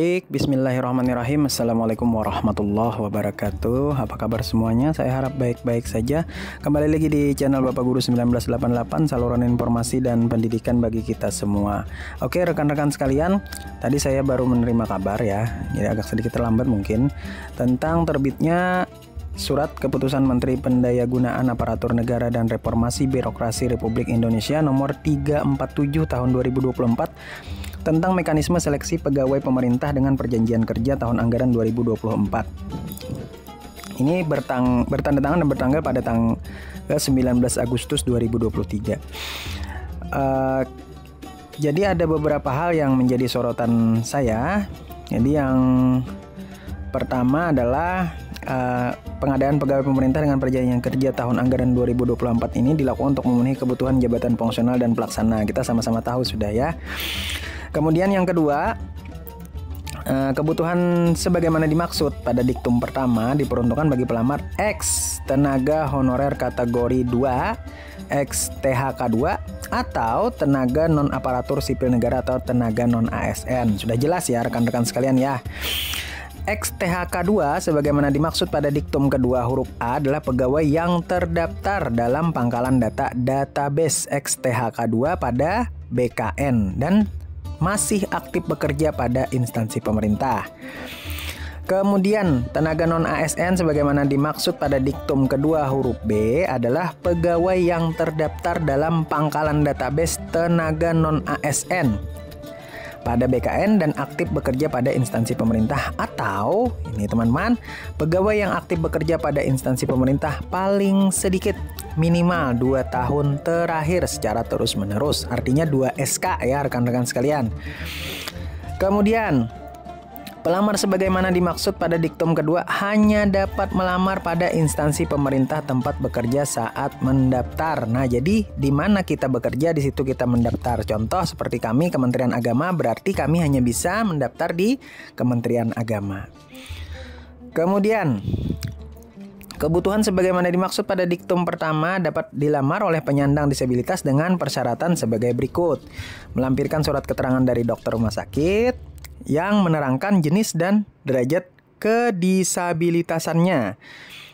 Baik, bismillahirrahmanirrahim. Assalamualaikum warahmatullahi wabarakatuh. Apa kabar semuanya? Saya harap baik-baik saja. Kembali lagi di channel Bapak Guru 1988, saluran informasi dan pendidikan bagi kita semua. Oke rekan-rekan sekalian, tadi saya baru menerima kabar ya, jadi agak sedikit terlambat mungkin, tentang terbitnya Surat Keputusan Menteri Pendayagunaan Aparatur Negara dan Reformasi Birokrasi Republik Indonesia nomor 347 tahun 2024 tentang mekanisme seleksi pegawai pemerintah dengan perjanjian kerja tahun anggaran 2024. Ini bertanda tangan dan bertanggal pada tanggal 19 Agustus 2023. Jadi ada beberapa hal yang menjadi sorotan saya. Jadi yang pertama adalah pengadaan pegawai pemerintah dengan perjanjian kerja tahun anggaran 2024 ini dilakukan untuk memenuhi kebutuhan jabatan fungsional dan pelaksana. Kita sama-sama tahu sudah ya. Kemudian yang kedua, kebutuhan sebagaimana dimaksud pada diktum pertama diperuntukkan bagi pelamar X tenaga honorer kategori 2, X THK 2, atau tenaga non aparatur sipil negara atau tenaga non ASN. Sudah jelas ya rekan-rekan sekalian ya. XTHK 2 sebagaimana dimaksud pada diktum kedua huruf A adalah pegawai yang terdaftar dalam pangkalan data database XTHK 2 pada BKN dan masih aktif bekerja pada instansi pemerintah. Kemudian tenaga non ASN sebagaimana dimaksud pada diktum kedua huruf B adalah pegawai yang terdaftar dalam pangkalan database tenaga non ASN pada BKN dan aktif bekerja pada instansi pemerintah, atau ini teman-teman, pegawai yang aktif bekerja pada instansi pemerintah paling sedikit minimal 2 tahun terakhir secara terus-menerus, artinya 2 SK ya rekan-rekan sekalian. Kemudian pelamar sebagaimana dimaksud pada diktum kedua hanya dapat melamar pada instansi pemerintah tempat bekerja saat mendaftar. Nah, jadi di mana kita bekerja di situ kita mendaftar. Contoh seperti kami Kementerian Agama, berarti kami hanya bisa mendaftar di Kementerian Agama. Kemudian kebutuhan sebagaimana dimaksud pada diktum pertama dapat dilamar oleh penyandang disabilitas dengan persyaratan sebagai berikut: melampirkan surat keterangan dari dokter rumah sakit yang menerangkan jenis dan derajat kedisabilitasannya.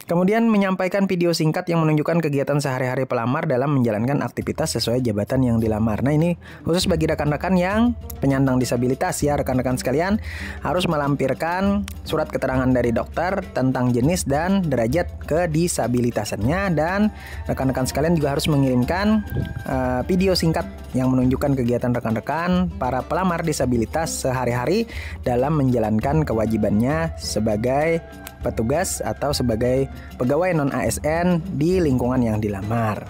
Kemudian menyampaikan video singkat yang menunjukkan kegiatan sehari-hari pelamar dalam menjalankan aktivitas sesuai jabatan yang dilamar. Nah, ini khusus bagi rekan-rekan yang penyandang disabilitas ya rekan-rekan sekalian, harus melampirkan surat keterangan dari dokter tentang jenis dan derajat kedisabilitasannya, dan rekan-rekan sekalian juga harus mengirimkan video singkat yang menunjukkan kegiatan rekan-rekan para pelamar disabilitas sehari-hari dalam menjalankan kewajibannya sebagai petugas atau sebagai pegawai non ASN di lingkungan yang dilamar.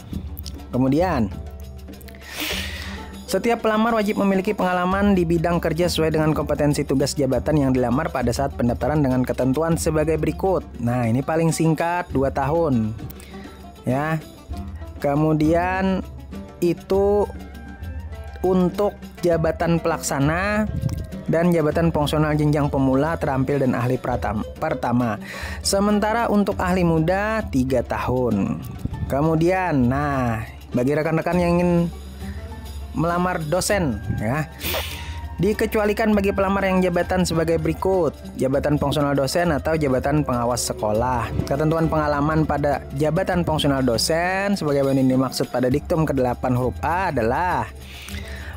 Kemudian setiap pelamar wajib memiliki pengalaman di bidang kerja sesuai dengan kompetensi tugas jabatan yang dilamar pada saat pendaftaran dengan ketentuan sebagai berikut. Nah, ini paling singkat 2 tahun. Ya. Kemudian itu untuk jabatan pelaksana dan jabatan fungsional jenjang pemula, terampil, dan ahli pertama. Sementara untuk ahli muda 3 tahun. Kemudian, nah, bagi rekan-rekan yang ingin melamar dosen ya, dikecualikan bagi pelamar yang jabatan sebagai berikut: jabatan fungsional dosen atau jabatan pengawas sekolah. Ketentuan pengalaman pada jabatan fungsional dosen sebagaimana dimaksud pada diktum ke-8 huruf A adalah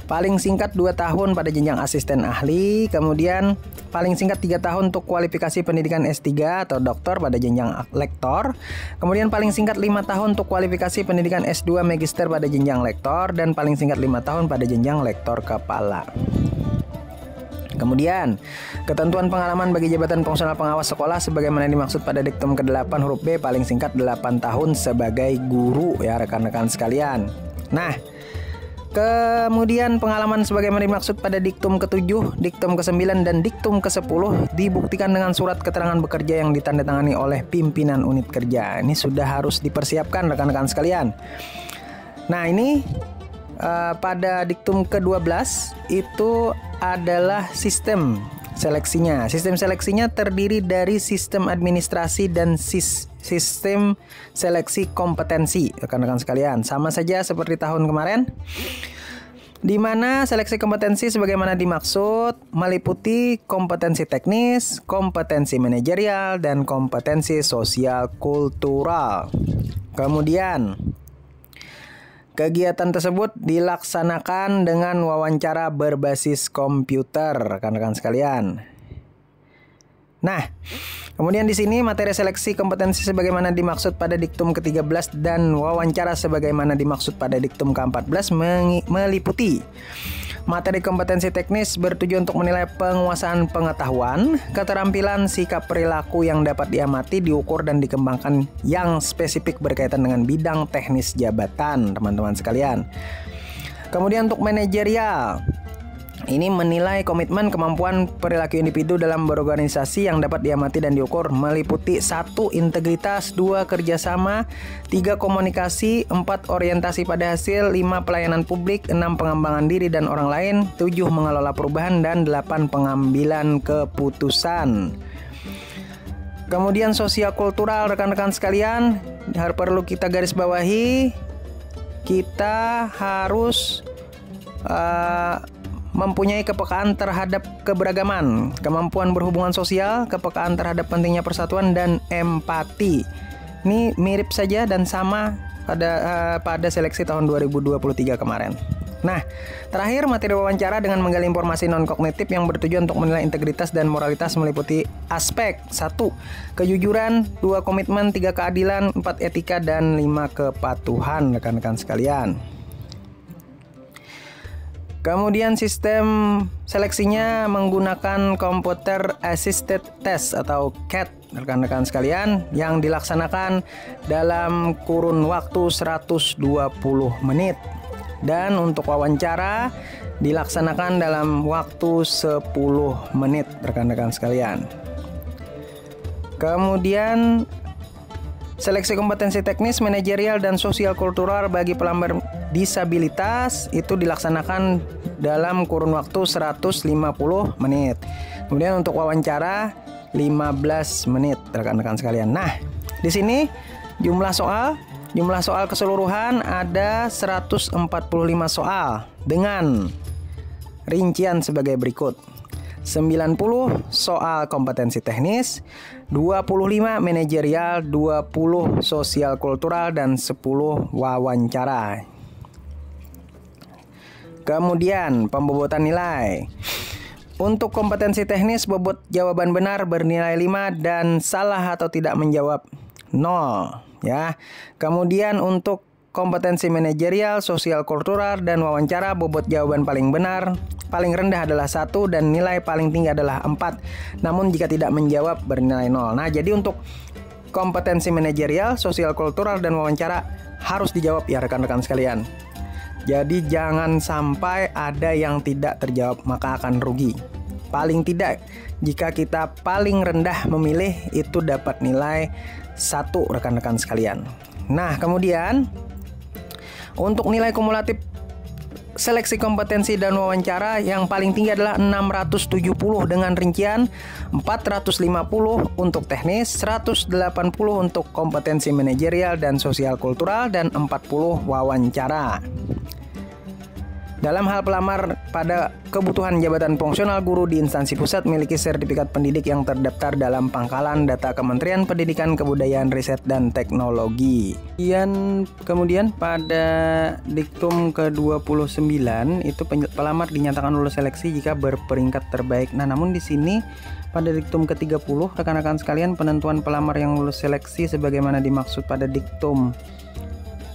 paling singkat 2 tahun pada jenjang asisten ahli, kemudian paling singkat 3 tahun untuk kualifikasi pendidikan S3 atau doktor pada jenjang lektor, kemudian paling singkat 5 tahun untuk kualifikasi pendidikan S2 magister pada jenjang lektor, dan paling singkat 5 tahun pada jenjang lektor kepala. Kemudian, ketentuan pengalaman bagi jabatan fungsional pengawas sekolah sebagaimana dimaksud pada diktum ke-8 huruf B paling singkat 8 tahun sebagai guru ya rekan-rekan sekalian. Nah, kemudian pengalaman sebagaimana dimaksud pada diktum ke-7, diktum ke-9, dan diktum ke-10 dibuktikan dengan surat keterangan bekerja yang ditandatangani oleh pimpinan unit kerja. Ini sudah harus dipersiapkan rekan-rekan sekalian. Nah, ini pada diktum ke-12 itu adalah sistem seleksinya. Sistem seleksinya terdiri dari sistem administrasi dan sistem seleksi kompetensi rekan-rekan sekalian. Sama saja seperti tahun kemarin. di mana seleksi kompetensi sebagaimana dimaksud meliputi kompetensi teknis, kompetensi manajerial, dan kompetensi sosial kultural. Kemudian, kegiatan tersebut dilaksanakan dengan wawancara berbasis komputer, rekan-rekan sekalian. Nah, kemudian di sini materi seleksi kompetensi sebagaimana dimaksud pada diktum ke-13 dan wawancara sebagaimana dimaksud pada diktum ke-14 meliputi materi kompetensi teknis bertujuan untuk menilai penguasaan pengetahuan, keterampilan, sikap perilaku yang dapat diamati, diukur, dan dikembangkan yang spesifik berkaitan dengan bidang teknis jabatan, teman-teman sekalian. Kemudian untuk manajerial, ini menilai komitmen, kemampuan, perilaku individu dalam berorganisasi yang dapat diamati dan diukur, meliputi 1. Integritas, 2. Kerjasama, 3. Komunikasi, 4. Orientasi pada hasil, 5. Pelayanan publik, 6. Pengembangan diri dan orang lain, 7. Mengelola perubahan, dan 8. Pengambilan keputusan. Kemudian sosial kultural, rekan-rekan sekalian, perlu kita garis bawahi, kita harus mempunyai kepekaan terhadap keberagaman, kemampuan berhubungan sosial, kepekaan terhadap pentingnya persatuan, dan empati. Ini mirip saja dan sama pada seleksi tahun 2023 kemarin. Nah, terakhir materi wawancara dengan menggali informasi non-kognitif yang bertujuan untuk menilai integritas dan moralitas meliputi aspek 1. Kejujuran, 2. Komitmen, 3. Keadilan, 4. Etika, dan 5. Kepatuhan, rekan-rekan sekalian. Kemudian sistem seleksinya menggunakan Computer Assisted Test atau CAT, rekan-rekan sekalian, yang dilaksanakan dalam kurun waktu 120 menit. Dan untuk wawancara dilaksanakan dalam waktu 10 menit, rekan-rekan sekalian. Kemudian seleksi kompetensi teknis, manajerial, dan sosial kultural bagi pelamar disabilitas itu dilaksanakan dalam kurun waktu 150 menit. Kemudian untuk wawancara 15 menit, rekan-rekan sekalian. Nah, di sini jumlah soal keseluruhan ada 145 soal dengan rincian sebagai berikut. 90 soal kompetensi teknis, 25 manajerial, 20 sosial kultural, dan 10 wawancara. Kemudian pembobotan nilai. Untuk kompetensi teknis, bobot jawaban benar bernilai 5 dan salah atau tidak menjawab 0, ya. Kemudian untuk kompetensi manajerial, sosial kultural, dan wawancara, bobot jawaban paling benar paling rendah adalah 1 dan nilai paling tinggi adalah 4. Namun jika tidak menjawab bernilai 0. Nah, jadi untuk kompetensi manajerial, sosial kultural, dan wawancara harus dijawab ya rekan-rekan sekalian. Jadi jangan sampai ada yang tidak terjawab, maka akan rugi. Paling tidak jika kita paling rendah memilih itu dapat nilai 1, rekan-rekan sekalian. Nah, kemudian untuk nilai kumulatif seleksi kompetensi dan wawancara yang paling tinggi adalah 670 dengan rincian 450 untuk teknis, 180 untuk kompetensi manajerial dan sosial kultural, dan 40 wawancara. Dalam hal pelamar pada kebutuhan jabatan fungsional guru di instansi pusat memiliki sertifikat pendidik yang terdaftar dalam pangkalan data Kementerian Pendidikan, Kebudayaan, Riset, dan Teknologi. Kemudian pada diktum ke-29 itu pelamar dinyatakan lulus seleksi jika berperingkat terbaik. Nah, namun di sini pada diktum ke-30 rekan-rekan sekalian, penentuan pelamar yang lulus seleksi sebagaimana dimaksud pada diktum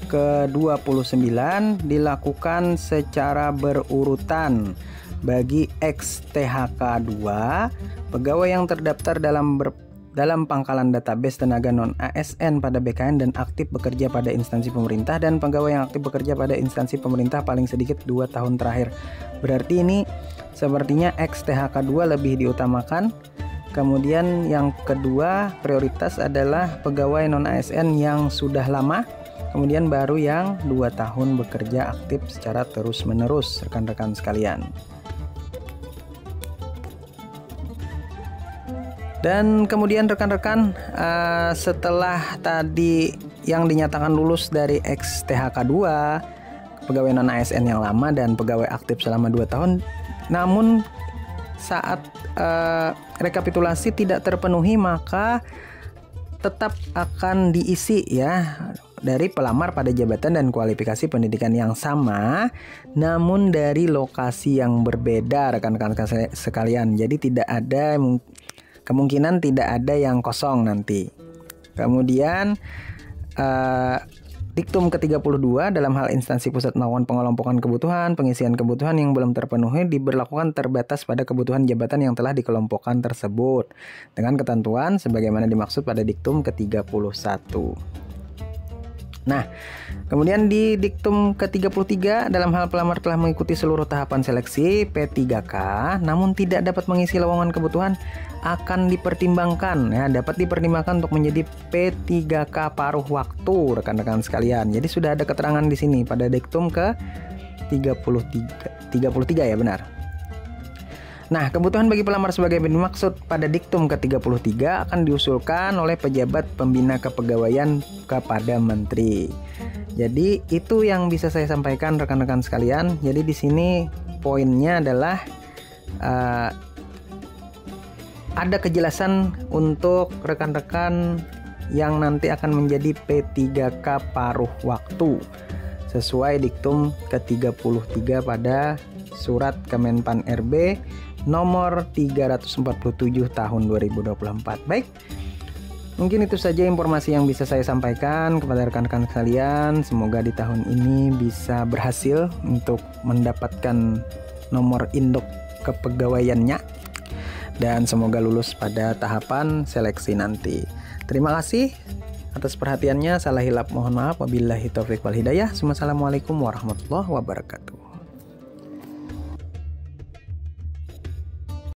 ke-29 dilakukan secara berurutan. Bagi XTHK2, pegawai yang terdaftar dalam pangkalan database tenaga non-ASN pada BKN dan aktif bekerja pada instansi pemerintah, dan pegawai yang aktif bekerja pada instansi pemerintah paling sedikit 2 tahun terakhir. Berarti ini sepertinya XTHK2 lebih diutamakan. Kemudian yang kedua prioritas adalah pegawai non-ASN yang sudah lama. Kemudian baru yang 2 tahun bekerja aktif secara terus-menerus, rekan-rekan sekalian. Dan kemudian rekan-rekan, setelah tadi yang dinyatakan lulus dari XTHK2, pegawai non ASN yang lama dan pegawai aktif selama 2 tahun. Namun saat rekapitulasi tidak terpenuhi, maka tetap akan diisi ya dari pelamar pada jabatan dan kualifikasi pendidikan yang sama, namun dari lokasi yang berbeda, rekan-rekan sekalian. Jadi tidak ada kemungkinan tidak ada yang kosong nanti. Kemudian diktum ke-32 dalam hal instansi pusat melakukan pengelompokan kebutuhan, pengisian kebutuhan yang belum terpenuhi diberlakukan terbatas pada kebutuhan jabatan yang telah dikelompokkan tersebut dengan ketentuan sebagaimana dimaksud pada diktum ke-31. Nah, kemudian di diktum ke-33 dalam hal pelamar telah mengikuti seluruh tahapan seleksi P3K namun tidak dapat mengisi lowongan kebutuhan akan dipertimbangkan ya, dapat dipertimbangkan untuk menjadi P3K paruh waktu, rekan-rekan sekalian. Jadi sudah ada keterangan di sini pada diktum ke-33 ya, benar. Nah, kebutuhan bagi pelamar sebagai dimaksud pada diktum ke-33 akan diusulkan oleh pejabat pembina kepegawaian kepada menteri. Jadi itu yang bisa saya sampaikan rekan-rekan sekalian. Jadi di sini poinnya adalah ada kejelasan untuk rekan-rekan yang nanti akan menjadi P3K paruh waktu sesuai diktum ke-33 pada surat Kemenpan RB nomor 347 tahun 2024. Baik, mungkin itu saja informasi yang bisa saya sampaikan kepada rekan-rekan sekalian. Semoga di tahun ini bisa berhasil untuk mendapatkan nomor induk kepegawaiannya dan semoga lulus pada tahapan seleksi nanti. Terima kasih atas perhatiannya. Salah hilap mohon maaf. Wabillahi taufiq wal hidayah. Wassalamualaikum warahmatullahi wabarakatuh.